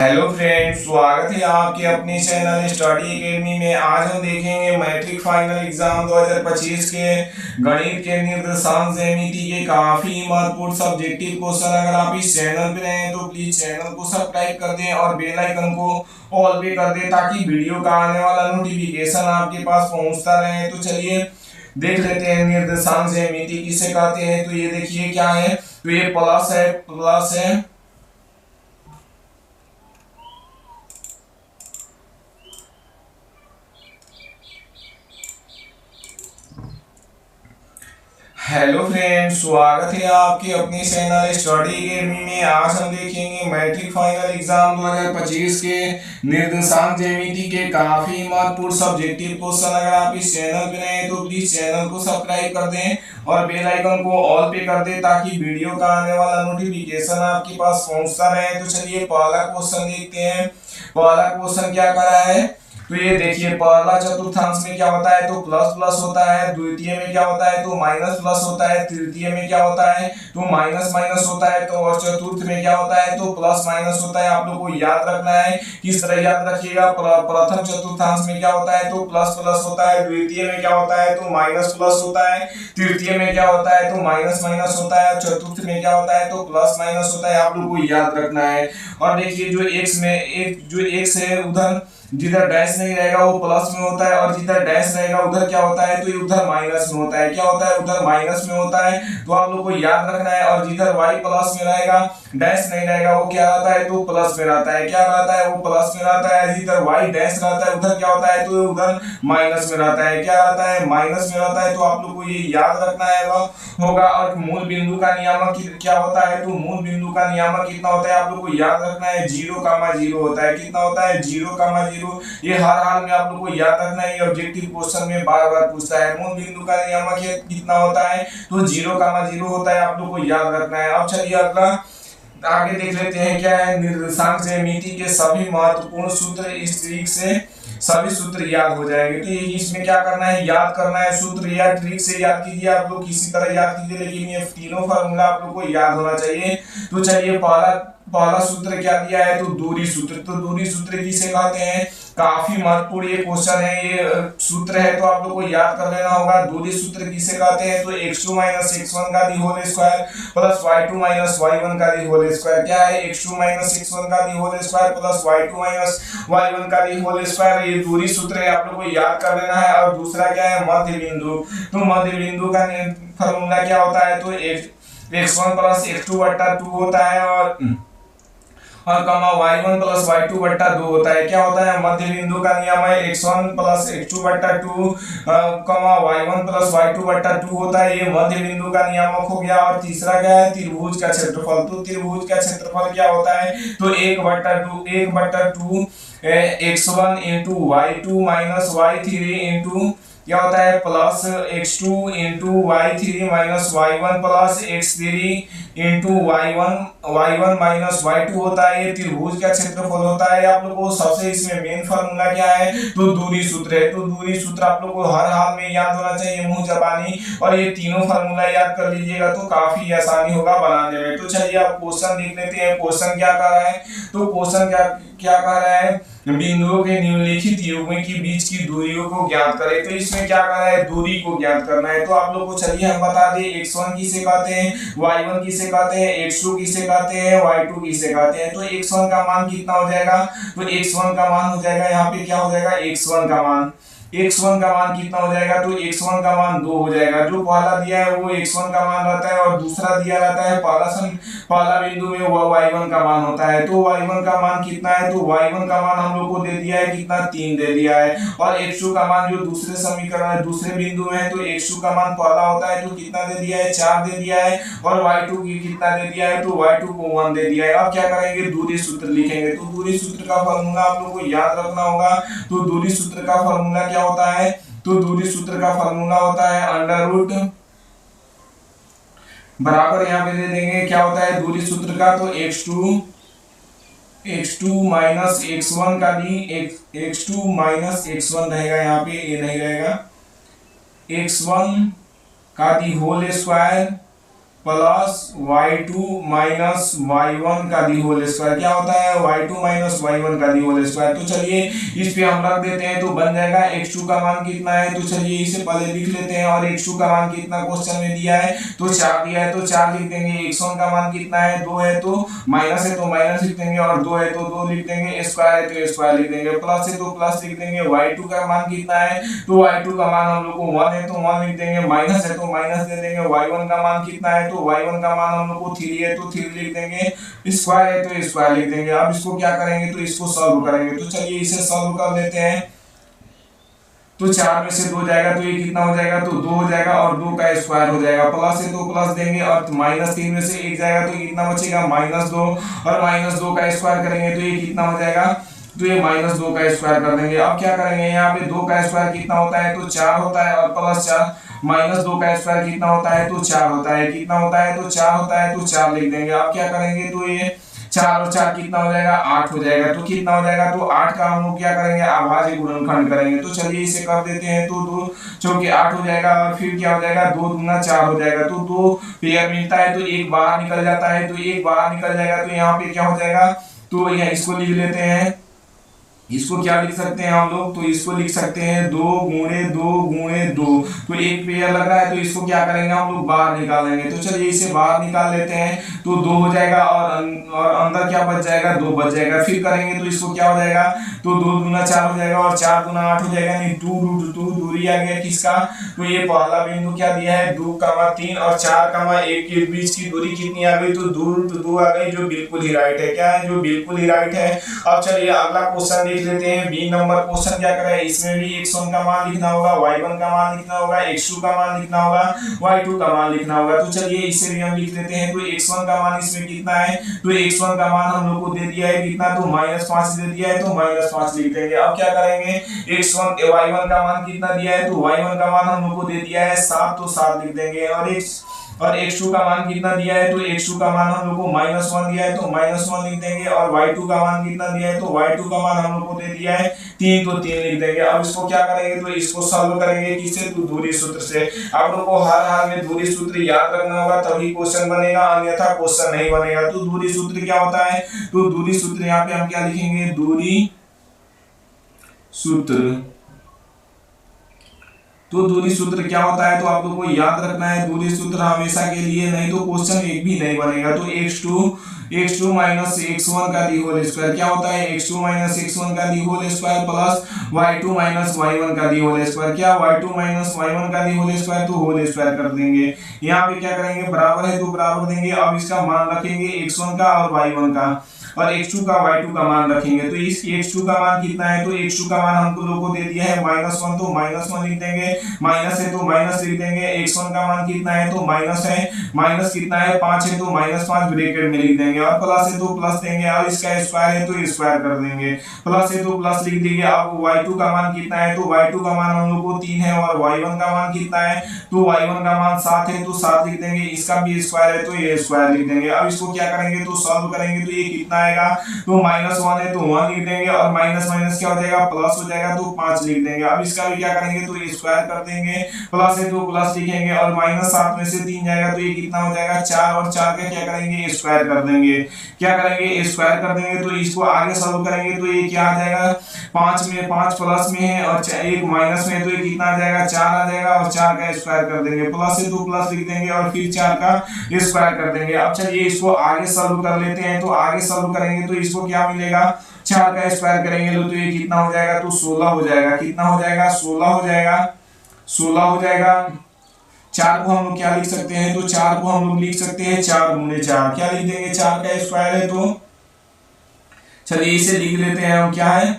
Hello friends, स्वागत है आपके अपने चैनल स्टडी एकेडमी में। आज हम देखेंगे मैट्रिक फाइनल एग्जाम 2025 के गणित के निर्देशांक ज्यामिति के काफी महत्वपूर्ण सब्जेक्टिव क्वेश्चन। अगर आप इस चैनल पे नए हैं तो प्लीज चैनल को सब्सक्राइब कर दें और बेल आइकन को ऑल पे कर दें ताकि वीडियो का आने वाला नोटिफिकेशन आपके पास पहुंचता रहे। तो चलिए देख लेते हैं निर्देशांक ज्यामिति किसे कहते हैं। तो ये देखिए क्या है, तो ये प्लस है हेलो फ्रेंड्स, स्वागत है आपके अपने चैनल स्टडी एकेडमी में। आज हम देखेंगे मैट्रिक फाइनल एग्जाम 2025 के निर्देशांक ज्यामिति के काफी महत्वपूर्ण सब्जेक्टिव क्वेश्चन। अगर आप इस चैनल पे नए हैं तो प्लीज चैनल को सब्सक्राइब कर दें और बेल आइकन को ऑल पे कर दें ताकि वीडियो का आने वाला नोटिफिकेशन आपके पास पहुंचता रहे। तो चलिए पहला क्वेश्चन देखते हैं। पहला क्वेश्चन क्या कर रहा है, तो ये देखिए पहला चतुर्थांश में क्या होता है, तो प्लस प्लस होता है। द्वितीय में क्या होता है, तो माइनस प्लस होता है। तृतीय में क्या होता है, तो माइनस माइनस होता है। तो और चतुर्थ में क्या होता है, तो प्लस माइनस होता है। आप लोग को याद रखना है, किस तरह याद रखिएगा। प्रथम चतुर्थांश में क्या होता है, तो प्लस प्लस होता है। द्वितीय में क्या होता है, तो माइनस प्लस होता है। तृतीय में क्या होता है, तो माइनस माइनस होता है। चतुर्थ में क्या होता है, तो प्लस माइनस होता है। आप लोग को याद रखना है। और देखिए जो एक्स है उधर जिधर डैश नहीं रहेगा वो प्लस में होता है और जिधर डैश रहेगा उधर क्या होता है, तो ये उधर माइनस में होता है। क्या होता है, उधर माइनस में होता है। तो आप लोग को याद रखना है। और जिधर y प्लस में रहेगा, डैश नहीं रहेगा, वो क्या रहता है, तो प्लस में रहता है। क्या रहता है, वो प्लस में रहता है। जिधर y डैश रहता है उधर क्या होता है, तो उधर माइनस में रहता है। क्या रहता है, माइनस में रहता है। तो आप लोग को ये याद रखना है होगा। और मूल बिंदु का नियामक क्या होता है, तो मूल बिंदु का नियामक कितना होता है, आप लोग को याद रखना है 0,0 होता है। कितना होता है, 0,0। ये हर हाल में आप लोग को याद रखना है। ये ऑब्जेक्टिव क्वेश्चन में बार बार पूछता है। मूल बिंदु का नियामक कितना होता है, तो 0,0 होता है। आप लोग को याद रखना है। अब चलिए अगला आगे देख लेते हैं क्या है। निर्देशांक ज्यामिति के सभी महत्वपूर्ण सूत्र इस ट्रिक से सभी सूत्र याद हो जाएंगे। तो इसमें क्या करना है, याद करना है सूत्र या ट्रिक से याद कीजिए। आप लोग किसी तरह याद कीजिए, लेकिन ये तीनों फार्मूला आप लोग को याद होना चाहिए। तो चलिए पहला सूत्र क्या दिया है, तो दूरी सूत्र। तो दूरी सूत्र किसे कहते हैं, काफी महत्वपूर्ण ये क्वेश्चन है। ये सूत्र है तो आप लोग को याद कर लेना होगा। दूरी सूत्र किसे कहते हैं, तो x2 - x1 का the whole square plus y2 - y1 का दी होल स्क्वायर। क्या है, x2 - x1 का the whole square plus y2 - y1 का दी होल स्क्वायर। ये दूरी सूत्र है, आप लोग को याद कर लेना है। और दूसरा क्या है, मध्य बिंदु। तो मध्य बिंदु का फार्मूला क्या होता है, तो x1 + x2/2 होता है और कमा y1 + y2/2 होता है। क्या होता है, मध्य बिंदु का नियम है x1 + x2/2 कमा y1 + y2/2 होता है। ये मध्य बिंदु का नियामक हो गया। और तीसरा क्या है, त्रिभुज का क्षेत्रफल। तो त्रिभुज का क्षेत्रफल क्या होता है, तो 1/2 x1 * y2 - y3 क्या होता है, plus x2 * y3 - y1 plus x3 * y1 - y2 होता है। ये त्रिभुज का क्षेत्रफल होता है। आप लोग को सबसे इसमें मेन फार्मूला क्या है, तो दूरी सूत्र है। तो दूरी सूत्र आप लोग को हर हाल में याद होना चाहिए, मुंह जबानी। और ये तीनों फार्मूला याद कर लीजिएगा तो काफी आसानी होगा बनाने में। तो चलिए आप क्वेश्चन देख लेते हैं। क्वेश्चन क्या कर रहा है, तो क्वेश्चन क्या कह रहा है, बिंदुओं के निम्नलिखित युग्मों के बीच की दूरियों को ज्ञात करें। तो इसमें क्या करना है, दूरी को ज्ञात करना है। तो आप लोग को चलिए हम बता दें, x1 किसे कहते हैं, y1 किसे कहते हैं, x2 किसे कहते हैं, y2 किसे कहते हैं। तो x1 का मान कितना हो जाएगा, तो x1 का मान हो जाएगा, यहाँ पे क्या हो जाएगा, x1 का मान कितना हो जाएगा, तो x1 का मान 2 हो जाएगा। जो पहला दिया है वो x1 का मान रहता है और दूसरा दिया रहता है पहला बिंदु में वो y1 का मान होता है। तो y1 का मान कितना है, तो y1 का मान हम लोग को दे दिया है कितना, 3 दे दिया है। और x2 का मान जो दूसरे समीकरण है दूसरे बिंदु में है, तो x2 का मान पहला होता है तो कितना दे दिया है, 4 दे दिया है। और y2 की कितना दे दिया है, तो y2 को 1 दे दिया है। अब क्या करेंगे, दूरी सूत्र लिखेंगे। तो दूरी सूत्र का फार्मूला आप लोग को याद रखना होगा। तो दूरी सूत्र का फार्मूला क्या होता है, तो दूरी सूत्र का फार्मूला होता है अंडर रूट बराबर, यहाँ पे दे देंगे क्या होता है दूरी सूत्र का, तो x2 - x1 का दी x2 - x1 रहेगा, यहाँ पे ये नहीं रहेगा, x1 का the whole square plus y2 minus y1 का दी होल स्क्वायर। क्या होता है y2 माइनस y1 का दी होल स्क्वायर। तो चलिए इस पे हम रख देते हैं तो बन जाएगा x2 का मान कितना है, तो चलिए इसे पहले लिख लेते हैं। और x2 का मान कितना क्वेश्चन में दिया है, तो 4 दिया है तो 4 लिख देंगे। x1 का मान कितना है, 2 है तो माइनस है तो माइनस लिख देंगे, और 2 है तो 2 लिख देंगे, स्क्वायर है तो स्क्वायर लिख देंगे, प्लस है तो प्लस लिख देंगे। y2 का मान कितना है, तो y2 का मान हम लोग को 1 है तो 1 लिख देंगे, माइनस है तो माइनस दे देंगे। y1 का मान कितना है, तो y1 का मान हम लोग को 3 है तो 3 लिख देंगे, स्क्वायर है तो स्क्वायर लिख देंगे। अब इसको क्या करेंगे, तो इसको सॉल्व करेंगे। तो चलिए इसे सॉल्व कर लेते हैं। तो 4 में से 2 जाएगा तो ये कितना हो जाएगा, तो 2 हो जाएगा, और 2 का स्क्वायर हो जाएगा, प्लस है तो प्लस देंगे, और माइनस 3 में से 1 जाएगा तो कितना बचेगा, -2, और -2 का स्क्वायर करेंगे तो ये कितना हो जाएगा, तो ये -2 का स्क्वायर कर देंगे। अब क्या करेंगे, यहाँ पे 2 का स्क्वायर कितना होता है, तो 4 होता है, और प्लस 4 -2 का स्क्वायर कितना होता है, तो 4 होता है। कितना होता है, तो 4 होता है, तो 4 लिख देंगे। अब क्या करेंगे, तो ये 4 और 4 कितना हो जाएगा, 8 हो जाएगा। तो कितना हो जाएगा, तो 8 का हम लोग क्या करेंगे, अभाज्य गुणनखंड करेंगे। तो चलिए इसे कर देते हैं। तो 2 चौके 8 हो जाएगा, और फिर क्या हो जाएगा, 2 दूना 4 हो जाएगा। तो 2 पेयर मिलता है तो एक बाहर निकल जाता है, तो एक बाहर निकल जाएगा, तो यहाँ पे क्या हो जाएगा, तो यहाँ इसको लिख लेते हैं। इसको क्या लिख सकते हैं हम लोग, तो इसको लिख सकते हैं 2 गुणे 2 गुणे 2। तो एक पेयर लग रहा है, तो इसको क्या करेंगे हम लोग, बाहर निकालेंगे। तो चलिए इसे बाहर निकाल लेते हैं। तो 2 हो जाएगा, और अंदर क्या बच जाएगा, 2 बच जाएगा। फिर करेंगे तो इसको क्या हो जाएगा, तो 2 दूना 4 हो जाएगा, और 4 दूना 8 हो जाएगा, नहीं 2 दूरी आ गया किसका, तो ये पहला बिंदु क्या दिया है, 2,3 और 4,1 के बीच की दूरी कितनी आ गई, तो 2 आ गई, जो बिल्कुल ही राइट है। क्या है, जो बिल्कुल ही राइट है। अब चलिए अगला क्वेश्चन देख लेते हैं। बी नंबर क्वेश्चन क्या कर रहा है, इसमें भी x1 का मान लिखना होगा, y1 का मान लिखना होगा, x2 का मान लिखना होगा, y2 का मान लिखना होगा। तो चलिए इसे भी हम लिख लेते हैं। तो x1 का मान इसमें कितना है, तो x1 का मान हम लोग को दे दिया है कितना, तो -5 दे दिया है, तो -5 लिख देंगे। अब क्या करेंगे, y1 का मान कितना दिया है, तो y1 का मान हम लोग को दे दिया है 7, तो 7 लिख देंगे। और x2 का मान कितना दिया है, तो x2 का मान हम लोग को -1 दिया है, तो -1 लिख देंगे। और y2 का मान कितना दिया है, तो y2 का मान हम लोग को दे दिया है 3, तो 3 लिख देंगे। अब इसको क्या करेंगे, तो इसको सॉल्व करेंगे किससे, तो दूरी सूत्र से। आप लोग को हर हाल में दूरी सूत्र याद रखना होगा, तभी क्वेश्चन बनेगा, अन्यथा क्वेश्चन नहीं बनेगा। तो दूरी सूत्र क्या होता है, तो दूरी सूत्र यहाँ पे हम क्या लिखेंगे, दूरी सूत्र। तो दूरी सूत्र क्या होता है, तो आप लोग को याद रखना है दूरी सूत्र हमेशा के लिए, नहीं तो क्वेश्चन एक भी नहीं बनेगा। तो x2 माइनस x1 का दी होल स्क्वायर क्या होता है, x2 माइनस x1 का the whole square plus y2 minus y1 का दी होल स्क्वायर। क्या y2 माइनस y1 का दी होल स्क्वायर, तो होल स्क्वायर कर देंगे। यहाँ पे क्या करेंगे, बराबर है तो बराबर देंगे। अब इसका मान रखेंगे x1 का और y1 का, और x2 का y2 का मान रखेंगे। तो इस x2 का मान कितना है, तो x2 का मान हमको लोगों को दे दिया है -1, तो -1 लिख देंगे, माइनस है तो माइनस लिख देंगे। x1 का मान कितना है, तो माइनस है, माइनस कितना है 5 है, तो -5 ब्रैकेट में लिख देंगे, और प्लस है तो प्लस देंगे, और इसका स्क्वायर है तो स्क्वायर कर देंगे, प्लस है तो प्लस लिख देंगे। अब y2 का मान कितना है, तो y2 का मान हम लोग को 3 है, और y1 का मान कितना है, तो y1 का मान 7 है, तो 7 लिख देंगे। इसका भी स्क्वायर है तो ये स्क्वायर लिख देंगे। अब इसको क्या करेंगे, तो सॉल्व करेंगे, तो ये कितना आएगा, तो -1 है तो 1 लिख देंगे, और माइनस माइनस क्या हो जाएगा, प्लस हो जाएगा, तो 5 लिख देंगे। अब इसका भी क्या करेंगे, तो स्क्वायर कर देंगे, प्लस है तो प्लस लिखेंगे, और -7 में से 3 जाएगा, तो ये कितना हो जाएगा 4, और 4 का क्या करेंगे, स्क्वायर कर देंगे। क्या करेंगे, स्क्वायर कर देंगे। तो इसको आगे सॉल्व करेंगे, तो ये क्या आ जाएगा, 5 में 5 प्लस में है, और 1 माइनस में है, तो ये कितना आ जाएगा, 4 आ जाएगा, और 4 का स्क्वायर कर देंगे, प्लस है तो प्लस लिख देंगे, और फिर 4 का स्क्वायर कर देंगे। अब चलिए इसको आगे सॉल्व कर लेते हैं। तो आगे सॉल्व करेंगे तो इसको क्या मिलेगा, 4 का स्क्वायर करेंगे तो ये कितना हो जाएगा, तो 16 हो जाएगा। कितना हो जाएगा, 16 हो जाएगा, 16 हो जाएगा। 4 को हम लोग क्या लिख सकते हैं, तो 4 को हम लोग लिख सकते हैं 4 गुणे 4, क्या लिख देंगे, 4 का स्क्वायर है। तो चलिए इसे लिख लेते हैं हम, क्या है,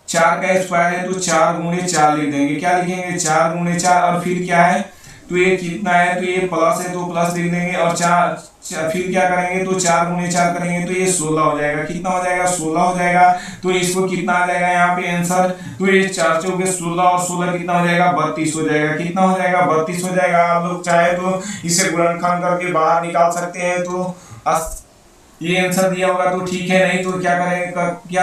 4 का स्क्वायर है, तो 4 गुणे 4 लिख देंगे। क्या लिखेंगे, 4 गुणे 4, और फिर क्या है, तो ये कितना है, तो ये प्लस है तो प्लस लिख देंगे, और 4 फिर क्या करेंगे, तो 4 गुणे 4 करेंगे, तो ये 16 हो जाएगा। कितना हो जाएगा, 16 हो जाएगा। तो इसको कितना आ जाएगा यहाँ पे आंसर, तो ये 4 चौके 16, और 16 कितना हो जाएगा, 32 हो जाएगा। कितना हो जाएगा, 32 हो जाएगा। आप लोग चाहे तो इसे गुणनखंड करके बाहर निकाल सकते हैं। तो ये आंसर दिया होगा तो ठीक है, नहीं तो क्या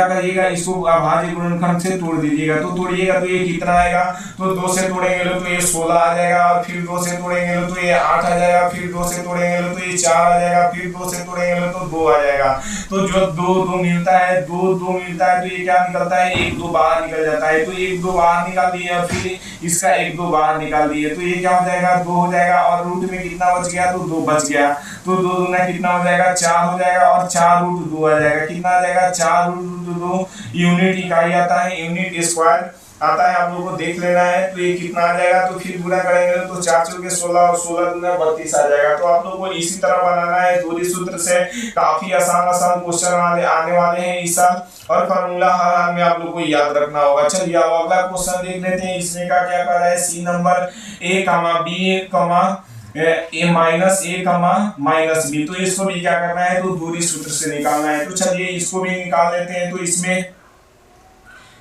करिएगा, इसको अभाज्य गुणनखंड से तोड़ दीजिएगा। तो तोड़िएगा तो ये कितना आएगा, तो 2 से तोड़ेंगे लो तो ये 16 आ जाएगा, और फिर 2 से तोड़ेंगे लो तो ये 8 आ जाएगा, फिर 2 से तोड़ेंगे लो तो ये 4 आ जाएगा, फिर 2 से तोड़ेंगे लो तो 2 आ जाएगा। तो जो 2 2 मिलता है, 2 2 मिलता है, तो ये क्या निकलता है, 1 2 बाहर निकल जाता है। तो 1 2 बाहर निकाल दिए और फिर इसका 1 2 बाहर निकाल दिए, तो ये क्या हो जाएगा, 2 हो जाएगा, और रूट में कितना बच गया, तो 2 बच गया। तो 2 दूना कितना हो जाएगा, 4 हो जाएगा, और 4 रूट 2 आ जाएगा। कितना आ जाएगा, 4 रूट 2 यूनिट इकाई आता है, यूनिट स्क्वायर आता है, आप लोगों को देख लेना है। तो ये कितना आ जाएगा, तो फिर गुना करेंगे तो 4 चौके 16 और 16 दूना 32 आ जाएगा। तो आप लोगों को इसी तरह बनाना है दूरी सूत्र से। काफी आसान आसान क्वेश्चन आने वाले हैं इस साल, और फार्मूला हर हाल में आप लोगों को याद रखना होगा। चलिए अब अगला क्वेश्चन देख लेते हैं। इसमें का क्या कर रहा है, सी नंबर ए कमा बी कमा ए माइनस ए कमा माइनस बी। तो इसको भी क्या करना है, तो दूरी सूत्र से निकालना है। तो चलिए इसको भी निकाल लेते हैं। तो इसमें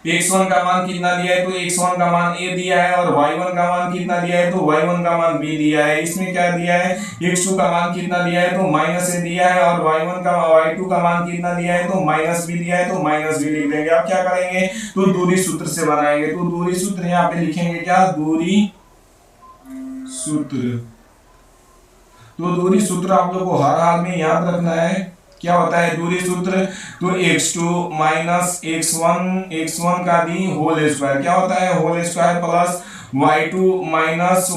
x1 का मान कितना दिया है, तो x1 का मान a दिया है, और y1 का मान कितना दिया है, तो y1 का मान b दिया है। इसमें क्या दिया है, x2 का मान कितना दिया है, तो माइनस a दिया है, और y2 का मान कितना दिया है, तो माइनस b दिया है, तो माइनस b लिख देंगे। अब क्या करेंगे, तो दूरी सूत्र से बनाएंगे। तो दूरी सूत्र यहाँ पे लिखेंगे क्या, दूरी सूत्र। तो दूरी सूत्र आप लोग को हर हाल में याद रखना है। क्या होता है दूरी सूत्र, तो x2 माइनस x1 का दी होल स्क्वायर, क्या होता है whole square, plus y2 minus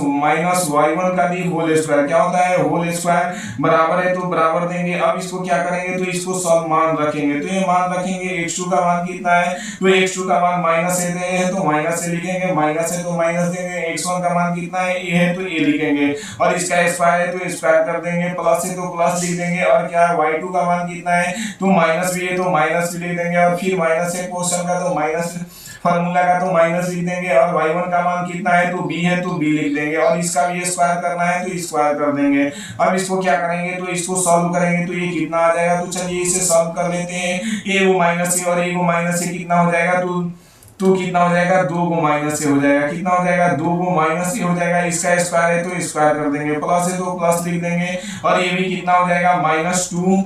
y1 का दी होल स्क्वायर, क्या होता है होल स्क्वायर, बराबर है तो बराबर देंगे। अब इसको क्या करेंगे, तो इसको सब मान रखेंगे। तो ये मान रखेंगे, x2 का मान कितना है, तो x2 का मान माइनस ए है तो माइनस से लिखेंगे, माइनस है तो माइनस देंगे। x1 का मान कितना है, ए है तो ए लिखेंगे, और इसका स्क्वायर है तो स्क्वायर कर देंगे, प्लस है तो प्लस लिख देंगे, और क्या है y2 का मान कितना है, तो माइनस भी है तो माइनस भी लिख देंगे, और फिर माइनस है क्वेश्चन का तो माइनस फार्मूला का तो माइनस लिख देंगे, और y1 का मान कितना है, तो b है तो b लिख देंगे, और इसका भी स्क्वायर करना है तो स्क्वायर कर देंगे। अब इसको क्या करेंगे, तो इसको सॉल्व करेंगे। तो ये कितना आ जाएगा, तो चलिए इसे सॉल्व कर लेते हैं। a को माइनस से और a को माइनस से कितना हो जाएगा, तो कितना हो जाएगा, 2 को माइनस से हो जाएगा। कितना हो जाएगा, 2 को माइनस से हो जाएगा। इसका स्क्वायर है तो स्क्वायर कर देंगे, प्लस है तो प्लस लिख देंगे, और ये भी कितना हो जाएगा, -2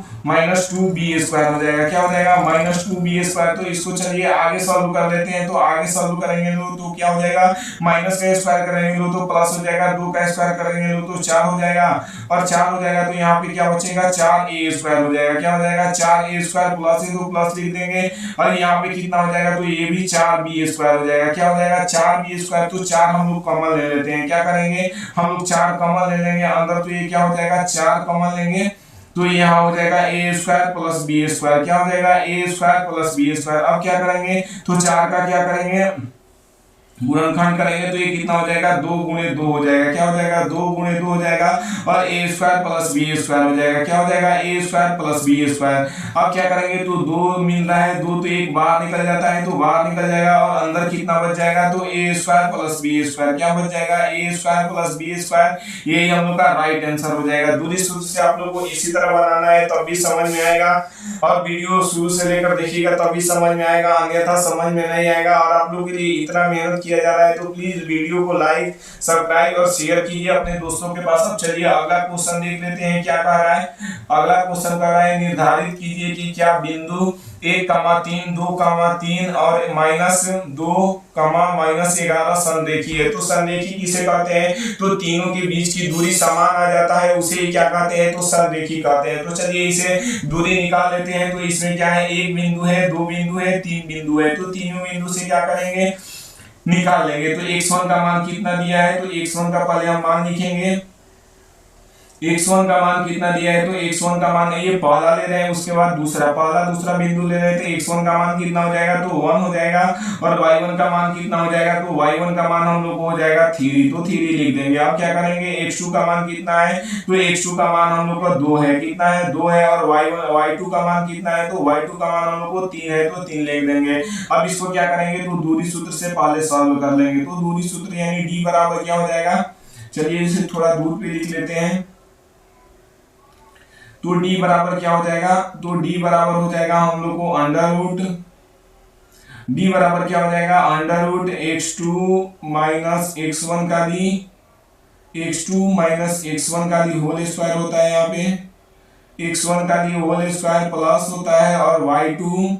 b स्क्वायर हो जाएगा। क्या हो जाएगा, -2 b स्क्वायर। तो इसको चलिए आगे सॉल्व कर लेते हैं। तो आगे सॉल्व करेंगे तो क्या हो जाएगा, माइनस का स्क्वायर करेंगे तो प्लस हो जाएगा, 2 का स्क्वायर करेंगे तो 4 हो जाएगा, और 4 हो जाएगा तो यहाँ पे क्या बचेगा, 4a स्क्वायर हो जाएगा। क्या हो जाएगा, 4a स्क्वायर, प्लस है तो प्लस लिख देंगे, और यहाँ पे कितना हो जाएगा, तो ये भी 4b स्क्वायर हो जाएगा। क्या हो जाएगा, 4b स्क्वायर। तो 4 हम लोग कॉमन ले लेते हैं। क्या करेंगे, हम लोग 4 कॉमन ले लेंगे अंदर, तो ये क्या हो जाएगा, 4 कॉमन लेंगे तो यहाँ हो जाएगा a square plus b square. क्या हो जाएगा, a square plus b square. अब क्या करेंगे, तो 4 का क्या करेंगे, गुणनखंड करेंगे, तो ये कितना हो जाएगा, 2 गुणे 2 हो जाएगा। क्या हो जाएगा, 2 गुणे 2 हो जाएगा, और a square plus b square हो जाएगा। क्या हो जाएगा, a square plus b square. अब क्या करेंगे, तो 2 मिल रहा है, 2 तो एक बाहर निकल जाता है तो बाहर निकल जाएगा, और अंदर कितना बच जाएगा, तो a square plus b square. क्या बच जाएगा, a square plus b square. ये हम लोग का राइट आंसर हो जाएगा। दूरी सूत्र से आप लोग को इसी तरह बनाना है, तब भी समझ में आएगा, और वीडियो शुरू से लेकर देखिएगा तभी समझ में आएगा, अन्यथा समझ में नहीं आएगा। और आप लोग के लिए इतना मेहनत किया जा रहा है, तो प्लीज वीडियो को लाइक सब्सक्राइब और शेयर कीजिए अपने दोस्तों के पास। अब चलिए अगला क्वेश्चन देख लेते हैं क्या कह रहा है। अगला क्वेश्चन कह रहा है, निर्धारित कीजिए कि क्या बिंदु 1,3 2,3 और -2,-11 संरेखी है। तो संरेखी किसे कहते हैं, तो तीनों के बीच की दूरी समान आ जाता है, उसे क्या कहते हैं, तो संरेखी कहते हैं। तो चलिए इसे दूरी निकाल लेते हैं। तो इसमें क्या है, 1 बिंदु है, 2 बिंदु है, 3 बिंदु है। तो तीनों बिंदु से क्या करेंगे, निकाल लेंगे। तो x1 का मान कितना दिया है, तो x1 का पहले हम मान लिखेंगे। x1 का मान कितना दिया है, तो x1 का मान ये पहला ले रहे हैं, उसके बाद दूसरा बिंदु ले रहे थे। x1 का मान कितना हो जाएगा, तो 1 हो जाएगा, और y1 का मान कितना हो जाएगा, तो y1 का मान हम लोग को हो जाएगा 3, तो 3 लिख देंगे। अब क्या करेंगे, x2 का मान कितना है, तो x2 का मान हम लोग का 2 है। कितना है, 2 है, और y2 का मान कितना है, तो y2 का मान हम लोग को 3 है, तो 3 लिख देंगे। अब इसको क्या करेंगे, तो दूरी सूत्र से पहले सॉल्व कर लेंगे। तो दूरी सूत्र यानी d बराबर क्या हो जाएगा, चलिए इसे थोड़ा दूर पे लिख लेते हैं। तो d बराबर क्या हो जाएगा, तो d बराबर हो जाएगा हम लोग को d बराबर क्या हो जाएगा, x2 माइनस x1 का दी, x2 माइनस x1 का दी होल स्क्वायर होता है यहाँ पे, x1 का दी होल स्क्वायर प्लस होता है और y2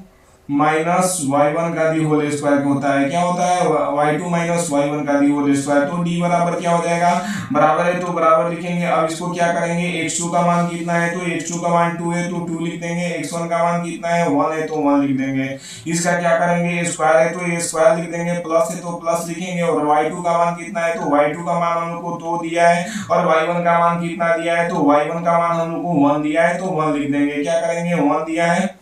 माइनस y1 का दी होल स्क्वायर होता है। क्या होता है? y2 माइनस y1 का दी होल स्क्वायर। तो d बराबर क्या हो जाएगा? बराबर है तो बराबर लिखेंगे। अब इसको क्या करेंगे? x2 का मान कितना है? तो x2 का मान 2 है तो 2 लिख देंगे। x1 का मान कितना है? 1 है तो 1 लिख देंगे। इसका क्या करेंगे? स्क्वायर है तो ये स्क्वायर लिख देंगे, प्लस है तो प्लस लिखेंगे। और y2 का मान कितना है? तो y2 का मान हम लोग को 2 दिया है और y1 का मान कितना दिया है? तो y1 का मान हम लोग को 1 दिया है तो 1 लिख देंगे। क्या करेंगे? 1 दिया है,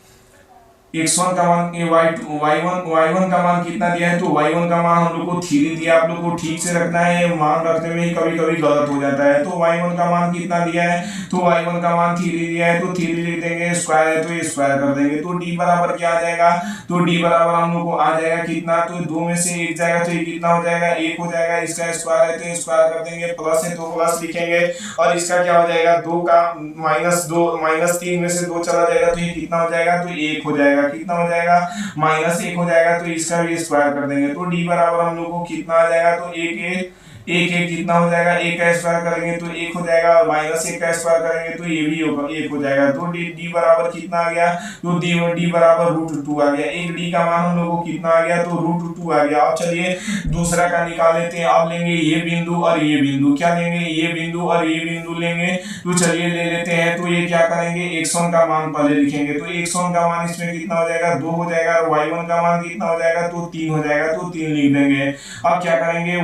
x1 का मान y1 का मान कितना दिया है? तो y1 का मान हम लोग को 3 दिया। आप लोग को ठीक से रखना है, ये मान रखते में कभी कभी गलत हो जाता है। तो y1 का मान कितना दिया है? तो y1 का मान 3 दिया है तो 3 लिख देंगे। स्क्वायर है तो ये स्क्वायर कर देंगे। तो d बराबर क्या आ जाएगा? तो d बराबर हम लोग को आ जाएगा कितना? तो 2 में से 1 जाएगा तो ये कितना हो जाएगा? 1 हो जाएगा। इसका स्क्वायर है तो स्क्वायर कर देंगे, प्लस है तो प्लस लिखेंगे। और इसका क्या हो जाएगा? 2 का माइनस 3 में से 2 चला जाएगा तो ये कितना हो जाएगा? तो 1 हो जाएगा। कितना हो जाएगा? -1 हो जाएगा। तो इसका भी स्क्वायर कर देंगे। तो d बराबर हम लोग को कितना आ जाएगा? तो 1 कितना हो जाएगा? 1 का स्क्वायर करेंगे तो 1 हो जाएगा और -1 का स्क्वायर करेंगे तो ये भी 1 हो जाएगा। तो d बराबर कितना आ गया? तो d बराबर √2 आ गया। एक d का मान हम लोग को कितना आ गया? तो √2 आ गया। अब चलिए दूसरा का निकाल लेते हैं। अब लेंगे ये बिंदु और ये बिंदु। क्या लेंगे? ये बिंदु और ये बिंदु लेंगे। तो चलिए ले लेते हैं। तो ये क्या करेंगे? x1 का मान पहले लिखेंगे। तो x1 का मान इसमें कितना हो जाएगा? 2 हो जाएगा और y1 का मान कितना हो जाएगा? तो 3 हो जाएगा। तो 3 लिख देंगे। अब क्या करेंगे?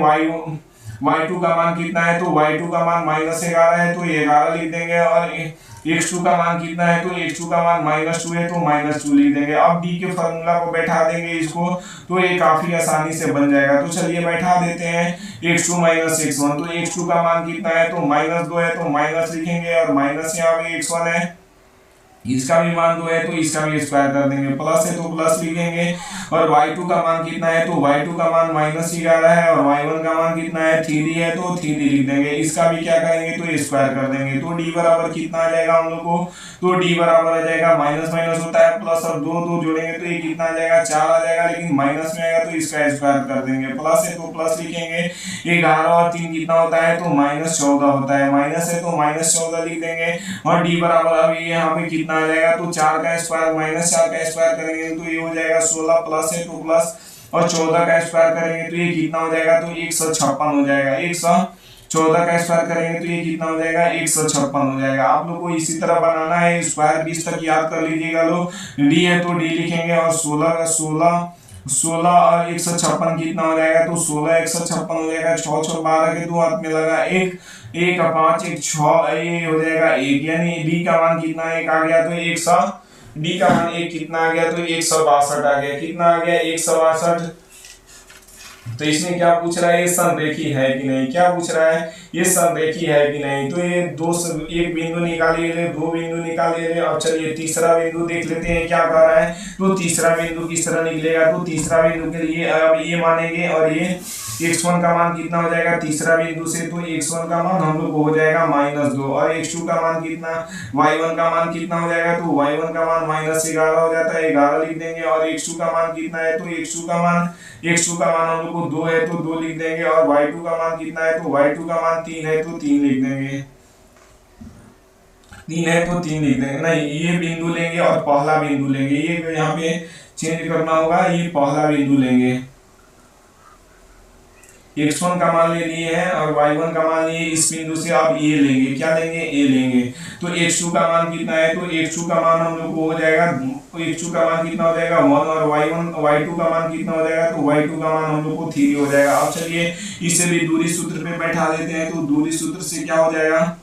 y2 का मान कितना है? तो y2 का मान -11 है तो 11 लिख देंगे। और x2 का मान कितना है? तो x2 का मान -2 है तो -2 लिख देंगे। अब d के फॉर्मूला को बैठा देंगे इसको, तो ये काफी आसानी से बन जाएगा। तो चलिए बैठा देते हैं x2 - x1। तो x2 का मान कितना है? तो -2 है तो माइनस लिखेंगे और माइनस यहाँ पे x1 है, इसका भी मान 2 है तो इसका भी स्क्वायर कर देंगे, प्लस है तो प्लस लिखेंगे। और y2 का मान कितना है? तो y2 का मान -11 है और y1 का मान कितना है? 3 है तो 3 लिख देंगे। इसका भी क्या करेंगे? तो स्क्वायर कर देंगे। तो d बराबर कितना आ जाएगा हम लोग को? तो d बराबर आ जाएगा, माइनस माइनस होता है प्लस, और 2 जोड़ेंगे तो ये कितना आ जाएगा? 4 आ जाएगा। लेकिन माइनस में आएगा तो इसका स्क्वायर कर देंगे, प्लस है तो प्लस लिखेंगे। 11 और 3 कितना होता है? तो -14 होता है। माइनस है तो -14 लिख देंगे। और d बराबर अभी यहाँ पे कितना आ जाएगा? तो 4 का स्क्वायर -4 का स्क्वायर करेंगे तो ये हो जाएगा 16, प्लस है तो प्लस, और 14 का स्क्वायर करेंगे तो ये कितना हो जाएगा? तो 156 हो जाएगा। 114 का स्क्वायर करेंगे तो ये कितना हो जाएगा? 156 हो जाएगा। आप लोग को इसी तरह बनाना है। स्क्वायर 20 तक याद कर लीजिएगा लोग। डी है तो डी लिखेंगे और 16 और 156 कितना हो जाएगा? तो 16 156 हो जाएगा। 6 6 12 के 2 हाथ में लगा 1 1 5 1 6, ये हो जाएगा 1, यानी डी का मान कितना 1 आ गया। तो 100 डी का मान 1 कितना आ गया? तो 162 आ गया। कितना आ गया? 162। तो इसमें क्या पूछ रहा है? ये संरेखी है कि नहीं? क्या पूछ रहा है? ये संरेखी है कि नहीं? तो ये एक बिंदु निकालिए, 2 बिंदु निकालिए। अब चलिए तीसरा बिंदु देख लेते हैं क्या कर रहा है। तो तीसरा बिंदु किस तरह निकलेगा? तो तीसरा बिंदु के लिए अब ये मानेंगे और ये x1 का मान कितना हो जाएगा तीसरा बिंदु से? तो x1 का मान हम लोग को हो जाएगा -2, और x2 का मान कितना, y1 का मान कितना हो जाएगा? तो y1 का मान -11 हो जाता है, 11 लिख देंगे। और x2 का मान कितना है? तो x2 का मान हम लोग को 2 है तो 2 लिख देंगे। और y2 का मान कितना है? तो y2 का मान 3 है तो 3 लिख देंगे। 3 है तो 3 लिख देंगे। नहीं, ये बिंदु लेंगे और पहला बिंदु लेंगे, ये यहाँ पे चेंज करना होगा। ये पहला बिंदु लेंगे, x1 का मान ले लिए हैं और y1 का मान लिए। इस बिंदु से आप ये लेंगे, क्या लेंगे? a लेंगे। तो x2 का मान कितना है? तो x2 का मान हम लोग को हो जाएगा, x2 का मान कितना हो जाएगा? 1, और y2 का मान कितना हो जाएगा? तो y2 का मान हम लोग को 3 हो जाएगा। अब चलिए इसे भी दूरी सूत्र पे बैठा देते हैं। तो दूरी सूत्र से क्या हो जाएगा?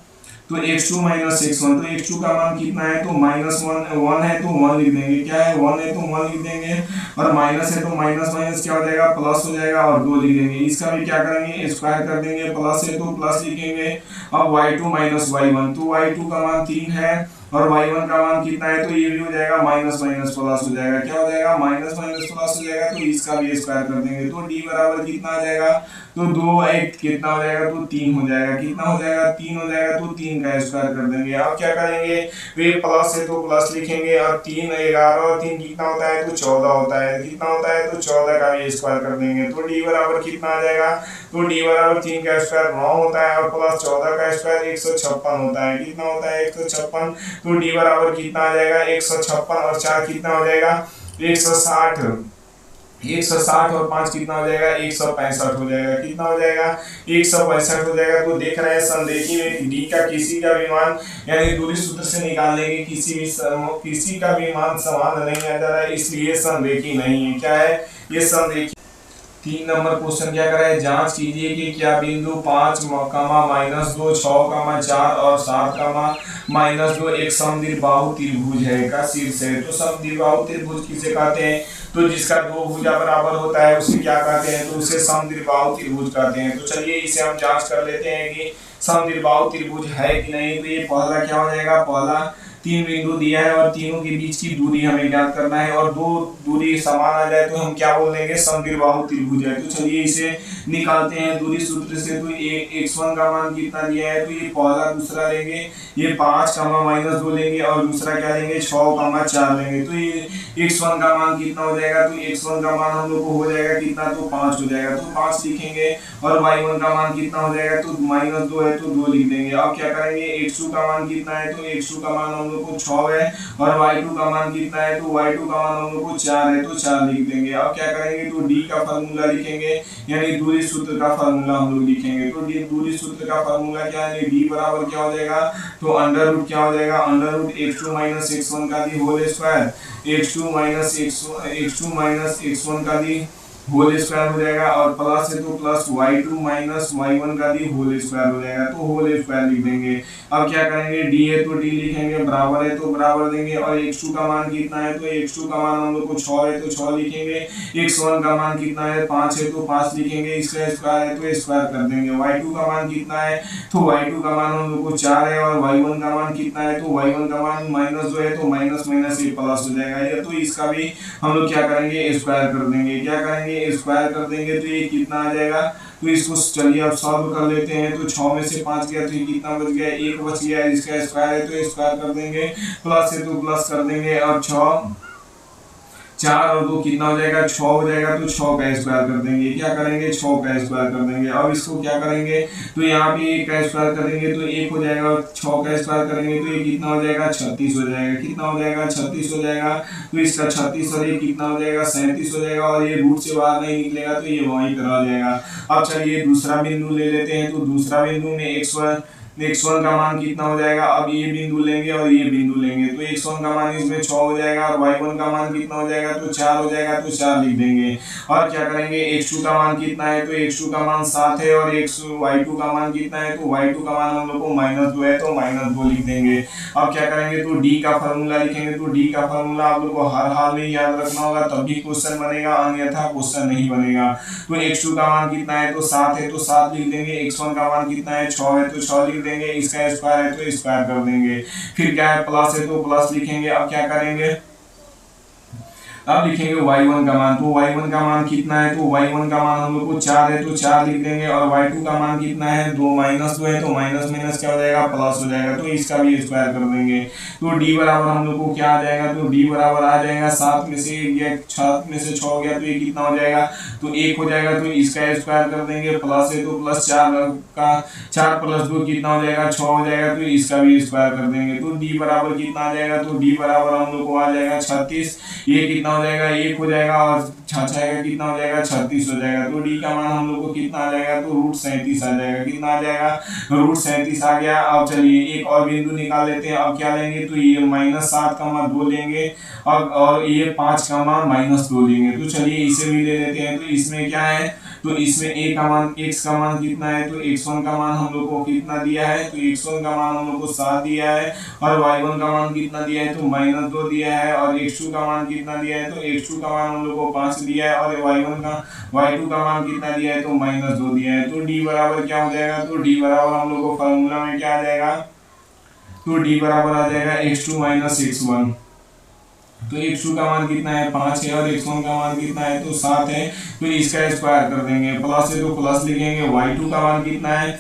तो x2 - x1। तो x2 का मान कितना है? तो -1 है तो 1 लिख देंगे। क्या है? 1 है तो 1 लिख देंगे। और माइनस है तो माइनस माइनस क्या हो जाएगा? प्लस हो जाएगा और 2 लिख देंगे। इसका भी क्या करेंगे? स्क्वायर कर देंगे। प्लस है तो प्लस लिखेंगे। अब y2 - y1, तो y2 का मान 3 है और y1 का मान कितना है? तो ये भी हो जाएगा माइनस माइनस प्लस हो जाएगा। क्या हो जाएगा? माइनस माइनस प्लस हो जाएगा। तो इसका भी स्क्वायर कर देंगे। तो d बराबर कितना आ जाएगा? तो 2 1 कितना हो जाएगा? तो 3 हो जाएगा। कितना हो जाएगा? 3 हो जाएगा। तो 3 का स्क्वायर कर देंगे। अब क्या करेंगे? वे प्लस है तो प्लस लिखेंगे। और 3 11 और 3 कितना होता है? तो 14 होता है। कितना होता है? तो 14 का भी स्क्वायर कर देंगे। तो d बराबर कितना आ जाएगा? तो d बराबर 3 का स्क्वायर 9 होता है और प्लस 14 का स्क्वायर 156 होता है। कितना होता है? 156। तो डी बराबर कितना आ जाएगा 156 और 4 कितना हो जाएगा 160। 160 और 5 कितना हो जाएगा 165 हो जाएगा। कितना हो जाएगा 165 हो जाएगा। तो देख रहे हैं संरेखी में डी का किसी का भी मान यानी दूरी सूत्र से निकालने के किसी का भी मान समान नहीं आ जा रहा है, इसलिए संरेखी नहीं है। क्या है ये संरेखी। 3 नंबर क्वेश्चन क्या कर रहा है, जांच कीजिए कि क्या बिंदु 5, -2, 6, 4 और 7, -2 एक समद्विबाहु त्रिभुज है का शीर्ष है। तो समद्विबाहु त्रिभुज किसे कहते हैं, तो जिसका दो भुजा बराबर होता है उसे क्या कहते हैं, तो उसे समद्विबाहु त्रिभुज कहते हैं। तो चलिए इसे हम जांच कर लेते हैं कि समद्विबाहु त्रिभुज है कि नहीं। तो ये पहला क्या हो जाएगा, पहला 3 बिंदु दिया है और तीनों के बीच की दूरी हमें ज्ञात करना है और दो दूरी समान आ जाए तो हम क्या बोल देंगे, समद्विबाहु त्रिभुज है। तो चलिए इसे निकालते हैं दूरी सूत्र से। तो x1 का मान कितना दिया है, तो ये पहला दूसरा लेंगे, ये 5, -2 लेंगे और दूसरा क्या लेंगे 6, 4 लेंगे। तो ये x1 का मान कितना हो जाएगा, तो x1 का मान हम लोग को हो जाएगा कितना, तो 5 हो जाएगा। तो 5 लिखेंगे और y1 का मान कितना हो जाएगा, तो -2 है तो 2 लिख देंगे। अब क्या करेंगे, x2 का मान कितना है, तो x2 का मान हम लोग को 6 है और y2 का मान कितना है, तो y2 का मान हम लोग को 4 है तो 4 लिख देंगे। अब क्या करेंगे, तो d का फार्मूला लिखेंगे यानी दूरी सूत्र का फार्मूला हम लोग लिखेंगे। तो दूरी सूत्र का फार्मूला क्या है, d बराबर क्या हो जाएगा, तो अंडर रूट क्या हो जाएगा, अंडर रूट x2 - x1 का the whole square, x2 - x1 का दी होल स्क्वायर हो जाएगा और प्लस है तो प्लस y2 - y1 का दी होल स्क्वायर हो जाएगा। तो होल स्क्वायर लिख देंगे। अब क्या करेंगे, d है तो d लिखेंगे, बराबर है तो बराबर देंगे और x2 का मान कितना है, तो x2 का मान हम लोग को 6 है तो 6 लिखेंगे। x1 का मान कितना है, 5 है तो 5 लिखेंगे, इसका स्क्वायर है तो स्क्वायर कर देंगे। y2 का मान कितना है, तो y2 का मान हम लोग को 4 है और y1 का मान कितना है, तो y1 का मान -2 है तो माइनस ये प्लस हो जाएगा। या तो इसका भी हम लोग क्या करेंगे, स्क्वायर कर देंगे। क्या करेंगे, स्क्वायर कर देंगे तो ये कितना आ जाएगा, तो इसको चलिए अब सॉल्व कर लेते हैं। तो 6 में से 5 गया तो ये कितना बच गया, 1 बच गया। इसका स्क्वायर है तो स्क्वायर कर देंगे, प्लस है तो प्लस कर देंगे और 4 और 2 कितना हो जाएगा, 6 हो जाएगा। तो 6 का स्क्वायर कर देंगे। क्या करेंगे, 6 का स्क्वायर कर देंगे। अब इसको क्या करेंगे, तो यहाँ पे 1 का स्क्वायर करेंगे तो 1 हो जाएगा और 6 का स्क्वायर करेंगे तो ये कितना हो जाएगा, 36 हो जाएगा। कितना हो जाएगा, 36 हो जाएगा। तो इसका 36 और ये कितना हो जाएगा, 37 हो जाएगा और ये रूट से बाहर नहीं निकलेगा तो ये वहीं पर आ जाएगा। अब चलिए दूसरा बिंदु ले लेते हैं। तो दूसरा बिंदु में x1 का मान कितना हो जाएगा, अब ये बिंदु लेंगे और ये बिंदु लेंगे तो x1 का मान इसमें 6 हो जाएगा और y1 का मान कितना हो जाएगा, तो 4 हो जाएगा। तो 4 लिख देंगे। और क्या करेंगे, x2 का मान कितना है, तो x2 का मान 7 है और y2 का मान कितना है, तो y2 का मान हम लोग को -2 है तो -2 लिख देंगे। अब क्या करेंगे, तो d का फार्मूला लिखेंगे। तो d का फार्मूला आप लोग को हर हाल में याद रखना होगा तभी क्वेश्चन बनेगा, अन्यथा क्वेश्चन नहीं बनेगा। तो x2 का मान कितना है, तो 7 है तो 7 लिख देंगे। x1 का मान कितना है, 6 है तो 6 लिख देंगे। इसका स्क्वायर है तो स्क्वायर कर देंगे। फिर क्या है, प्लस है तो प्लस लिखेंगे। अब क्या करेंगे, अब लिखेंगे y1 का मान। तो y1 का मान कितना है, तो y1 का मान हम लोग को 4 है तो 4 लिख देंगे और y2 का मान कितना है, 2 -2 है तो माइनस क्या हो जाएगा, प्लस हो जाएगा। तो इसका भी स्क्वायर कर देंगे। तो d बराबर हम लोग को क्या आ जाएगा, तो d बराबर आ जाएगा 7 में से 6 गया तो ये कितना हो जाएगा, तो 1 हो जाएगा। तो इसका स्क्वायर कर देंगे। प्लस है तो प्लस 4 + 2 कितना हो जाएगा, 6 हो जाएगा। तो इसका भी स्क्वायर कर देंगे। तो d बराबर कितना आ जाएगा, तो d बराबर हम लोग को आ जाएगा 36। ये कितना हो जाएगा, 1 हो जाएगा और 6 का कितना हो जाएगा, 36 हो जाएगा। तो d का मान हम लोग को कितना आ जाएगा, तो √37 आ जाएगा। कितना आ जाएगा, √37 आ गया। अब चलिए एक और बिंदु निकाल लेते हैं। अब क्या लेंगे, तो ये -7, 2 लेंगे और ये 5, -2 लेंगे। तो चलिए इसे भी ले लेते हैं। तो इसमें क्या है, तो इसमें x का मान कितना है, तो x1 का मान हम लोग को कितना दिया है, तो x1 का मान हम लोग को 7 दिया है और y1 का मान कितना दिया है, तो -2 दिया है और x2 का मान कितना दिया है, तो x2 का मान हम लोग को 5 दिया है और y2 का मान कितना दिया है, तो -2 दिया है। तो d बराबर क्या हो जाएगा, तो d बराबर हम लोग को फॉर्मूला में क्या आ जाएगा, तो d बराबर आ जाएगा x2 - x1। तो x2 का मान कितना है, 5 है और x1 का मान कितना है, तो 7 है। तो इसका स्क्वायर कर देंगे। प्लस है तो प्लस लिखेंगे। y2 का मान कितना है,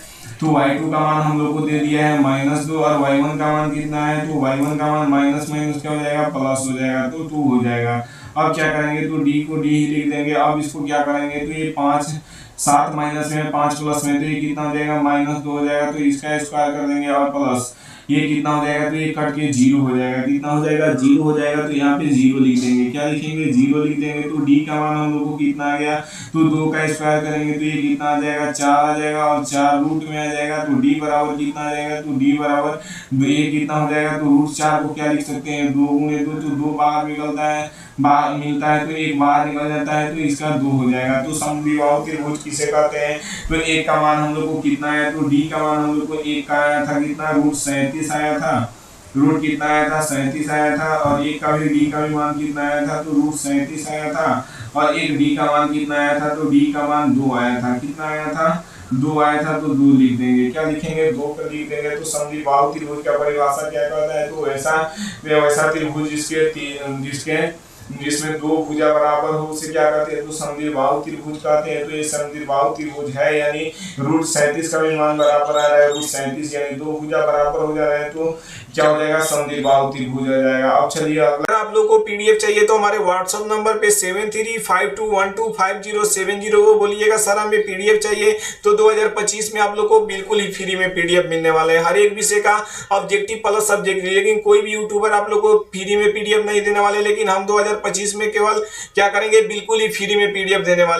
तो y2 का मान हम लोग को दे दिया है -2 और y1 का मान कितना है, तो y1 का मान माइनस क्या हो जाएगा, प्लस हो जाएगा। तो 2 हो जाएगा। अब क्या करेंगे, तो d को d ही लिख देंगे। अब इसको क्या करेंगे, तो ये 7 माइनस में 5 प्लस में तो ये कितना हो जाएगा, -2 हो जाएगा। तो इसका स्क्वायर कर देंगे और प्लस ये कितना हो जाएगा, तो ये कट के जीरो हो जाएगा। कितना हो जाएगा, जीरो हो जाएगा। तो यहाँ पे जीरो लिख देंगे। क्या लिखेंगे, जीरो लिख देंगे। तो डी का मान हम लोग को कितना आ गया, तो 2 का स्क्वायर करेंगे तो ये कितना आ जाएगा, 4 आ जाएगा, और 4 रूट में आ जाएगा। तो डी बराबर कितना आ जाएगा, तो डी बराबर ये कितना हो जाएगा, तो रूट 4 को क्या लिख सकते हैं, 2 गुणे 2, तो 2 बाहर निकलता है, बाहर मिलता है तो एक बाहर निकल जाता है, तो इसका 2 हो जाएगा। तो समद्विबाहु त्रिभुज किसे कहते हैं, तो एक का मान हम लोग को कितना आया, तो डी का मान हम लोग को एक का आया था, कितना, रूट 37 आया था। रूट कितना आया था, 37 आया था। और एक का भी, डी का भी मान कितना आया था, तो रूट 37 आया था। और एक डी का मान कितना आया था, तो डी का मान 2 आया था। कितना आया था, 2 आया था। तो 2 लिख देंगे। क्या लिखेंगे, 2 पर लिख देंगे। तो समद्विबाहु त्रिभुज का परिभाषा क्या कहता है, तो वैसा त्रिभुज जिसके जिसमें 2 भुजा बराबर हो उसे क्या कहते हैं, तो समद्विबाहु त्रिभुज कहते हैं। तो ये समद्विबाहु त्रिभुज है, यानी रूट 37 का भी मान बराबर आ रहा है, रूट 37 यानी 2 भुजा बराबर हो जा रहे हैं, तो क्या हो जाएगा, समद्विबाहु त्रिभुज हो जाएगा। अब चलिए अगर आप लोग को पीडीएफ चाहिए तो हमारे व्हाट्सएप नंबर पे 7352125070 को बोलिएगा सर हमें पीडीएफ चाहिए। तो 2025 में आप लोग को बिल्कुल ही फ्री में पीडीएफ मिलने वाले हैं, हर एक विषय का ऑब्जेक्टिव प्लस सब्जेक्ट। लेकिन कोई भी यूट्यूबर आप लोग को फ्री में पीडीएफ नहीं देने वाले, लेकिन हम 2025 में केवल क्या करेंगे, बिल्कुल ही फ्री में पीडीएफ देने वाले।